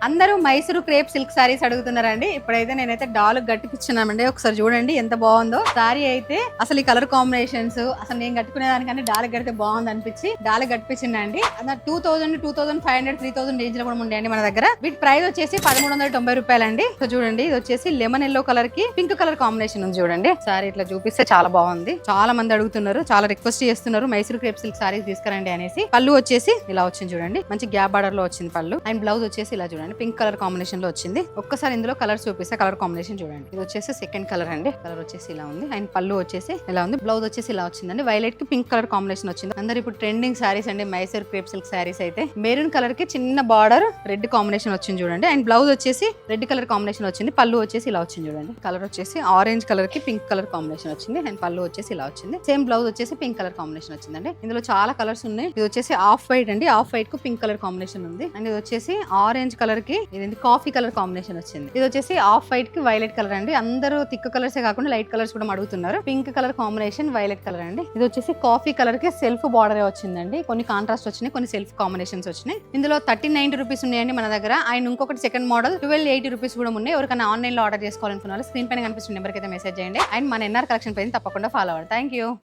అందరూ Mysuru crepe silk saris అడుగుతున్నారండి. ఇప్పుడైతే నేనైతే డాల్ గట్టిపిచ్చున్నామండి. ఒకసారి చూడండి ఎంత బాగుందో సారీ అయితే. అసలు ఈ కలర్ కాంబినేషన్స్ అసలు నేను కట్టుకునే దానికన్నా డాల్ కడితే బాగుంది అనిపించి డాల్ గట్టిపించిందండి. 2000, 2500, 3000 రేంజ్ లో కూడా ఉండేయండి మన దగ్గర. వీటి ప్రైస్ వచ్చేసి 1390 రూపాయలండి. సో చూడండి ఇది వచ్చేసి లెమన్ ఎల్లో కలర్ కి పింక్ కలర్ కాంబినేషన్ ఉంది చూడండి. సారీ ఇట్లా చూపిస్తే చాలా బాగుంది. చాలా మంది అడుగుతున్నారు, చాలా రిక్వెస్ట్ చేస్తున్నారు మైసూరు క్రేప్ సిల్క్ సారీస్ తీసుకురండి అనేసి. పళ్ళు వచ్చేసి ఇలా వచ్చింది చూడండి, మంచి గ్యాప్ బార్డర్ లో వచ్చింది పళ్ళు. అండ్ బ్లౌజ్ వచ్చేసి ఇలా చూడండి పింక్ కలర్ కాంబినేషన్ లో వచ్చింది. ఒక్కసారి ఇందులో కలర్ చూపిస్తే కలర్ కాంబినేషన్ చూడండి. ఇది వచ్చేసి సెకండ్ కలర్ అండి. కలర్ వచ్చేసి ఇలా ఉంది. అండ్ పళ్ళు వచ్చేసి ఇలా ఉంది. బ్లౌజ్ వచ్చేసి ఇలా వచ్చిందండి. వైలెట్ కి పింక్ కలర్ కాంబినేషన్ వచ్చింది. అందరు ఇప్పుడు ట్రెండింగ్ సారీస్ అండి మైసూర్ క్రేప్ సిల్క్ సారీస్ అయితే. మెరూన్ కలర్ కి చిన్న బార్డర్ రెడ్ కాంబినేషన్ వచ్చింది చూడండి. అండ్ బ్లౌజ్ వచ్చేసి రెడ్ కలర్ కాంబినేషన్ వచ్చింది. పళ్ళు వచ్చేసి ఇలా వచ్చింది చూడండి. కలర్ వచ్చేసి ఆరెంజ్ కలర్ కి పింక్ కలర్ కాంబినేషన్ వచ్చింది. అండ్ పళ్ళు వచ్చేసి ఇలా వచ్చింది. సేమ్ బ్లౌజ్ వచ్చేసి పింక్ కలర్ కాంబినేషన్ వచ్చిందండి. ఇందులో చాలా కలర్స్ ఉన్నాయి. ఇది వచ్చేసి ఆఫ్ వైట్ అండి. ఆఫ్ వైట్ కు పింక్ కలర్ కాంబినేషన్ ఉంది. అండ్ ఇది వచ్చేసి ఆరెంజ్ కలర్ కి ఇది కాఫీ కలర్ కాంబినేషన్ వచ్చింది. ఇది వచ్చేసి ఆఫ్ వైట్ కి వైలెట్ కలర్ అండి. అందరూ థిక్ కలర్స్ కాకుండా లైట్ కలర్స్ కూడా అడుగుతున్నారు. Pink colour combination violet colour అండి. ఇది వచ్చేసి కాఫీ కలర్ కి సెల్ఫ్ బార్డర్ వచ్చిందండి. కొన్ని కాంట్రాస్ట్ వచ్చినాయి, కొన్ని సెల్ఫ్ కాంబినేషన్స్ వచ్చినాయి. ఇందులో 1390 రూపీస్ ఉన్నాయండి మన దగ్గర. అండ్ ఇంకొకటి సెకండ్ మోడల్ 1280 రూపీస్ కూడా ఉన్నాయి. ఎవరికైనా ఆన్లైన్ లో ఆర్డర్ చేసుకోవాలనుకున్న వాళ్ళు స్క్రీన్ పైన కనిపిస్తున్న నెంబర్ కి అయితే మెసేజ్ చేయండి. అండ్ మన ఎన్ఆర్ కలెక్షన్ పైన తప్పకుండా ఫాలో అవ్వండి. Thank you.